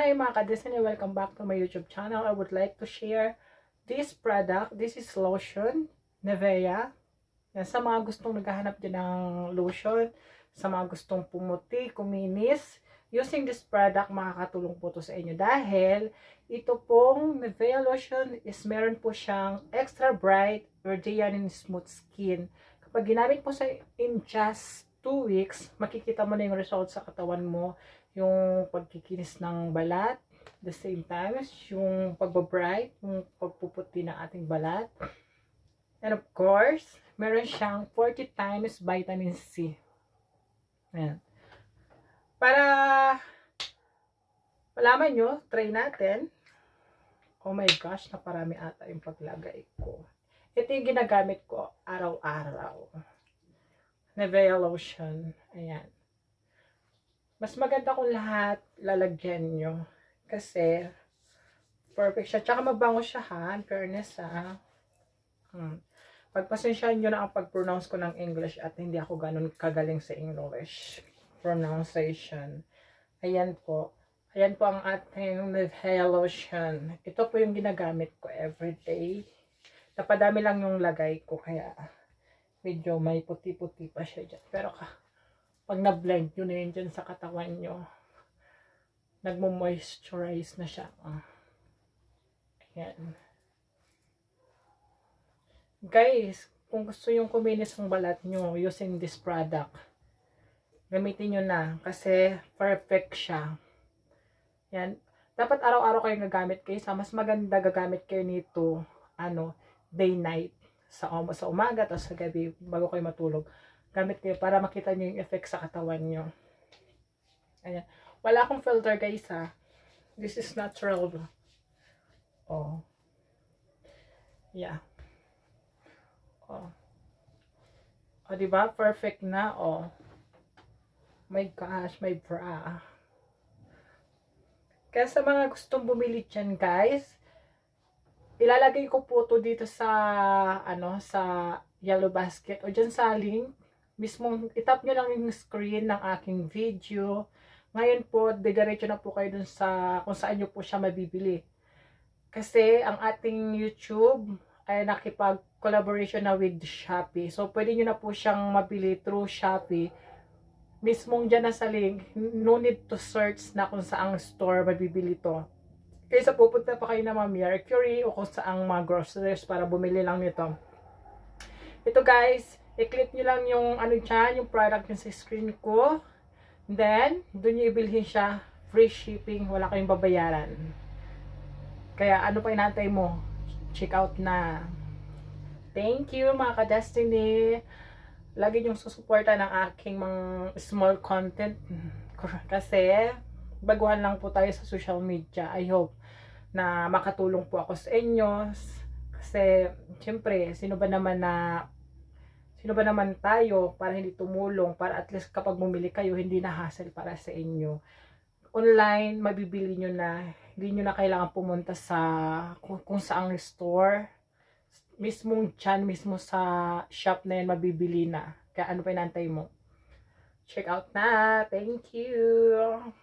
Hi mga ka-Destiny, welcome back to my YouTube channel. I would like to share this product. This is lotion, Nivea. Yan, sa mga gustong naghahanap din ng lotion, sa mga gustong pumuti, kuminis, using this product, makakatulong po to sa inyo. Dahil ito pong Nivea lotion is meron po siyang extra bright, radiant and smooth skin. Kapag ginamit po sa in just 2 weeks, makikita mo na yung result sa katawan mo. Yung pagkikinis ng balat, the same time, yung pagbabright, yung pagpuputi ng ating balat. And of course, meron siyang 40 times vitamin C. Ayan. Para malaman nyo, try natin. Oh my gosh, naparami ata yung paglagay ko. Ito yung ginagamit ko araw-araw. Nivea lotion. Ayan. Mas maganda kung lahat lalagyan nyo. Kasi, perfect siya. Tsaka mabango siya ha. In fairness ha. Pagpasensyahan nyo na ang pag-pronounce ko ng English at hindi ako ganun kagaling sa English pronunciation. Ayan po. Ayan po ang ating Nivea lotion. Ito po yung ginagamit ko everyday. Napadami lang yung lagay ko. Kaya, medyo may puti-puti pa siya dyan. Pero pag na-blend nyo na yun dyan sa katawan nyo, nagmo-moisturize na siya. Ayan. Guys, kung gusto yung kuminis ang balat nyo using this product, gamitin nyo na kasi perfect siya. Yan. Dapat araw-araw kayo gagamit kayo. Mas maganda gagamit kayo nito, day-night. Sa umaga at sa gabi, bago kayo matulog. Gamit kayo para makita nyo yung effect sa katawan nyo. Ayan. Wala akong filter guys ha. This is natural. Oh. Yeah. Oh. Oh, diba? Perfect na. Oh. My gosh, my bra. Kaya sa mga gustong bumili dyan guys, ilalagay ko po to dito sa, sa yellow basket o dyan sa link. Mismo, itap nyo lang yung screen ng aking video. Ngayon po, didiretso na po kayo dun sa kung saan nyo po siya mabibili. Kasi, ang ating YouTube ay nakipag-collaboration na with Shopee. So, pwede nyo na po siyang mabili through Shopee. Mismong dyan na sa link, no need to search na kung saang store mabibili to. Kaysa pupunta pa kayo na Mercury o kung saang mga groceries para bumili lang nito. Ito guys, i-click nyo lang yung dyan, yung product nyo sa screen ko. Then, doon nyo ibilhin siya. Free shipping, wala kayong babayaran. Kaya ano pa inaantay mo? Check out na. Thank you mga ka-Destiny. Lagi nyong susuporta ng aking mga small content. Kasi, baguhan lang po tayo sa social media. I hope na makatulong po ako sa inyo. Kasi, syempre, sino ba naman tayo para hindi tumulong, para at least kapag bumili kayo, hindi na hassle para sa inyo. Online, mabibili nyo na. Hindi nyo na kailangan pumunta sa kung saang store. Mismong dyan, mismo sa shop na yan, mabibili na. Kaya ano pa inantay mo? Check out na. Thank you!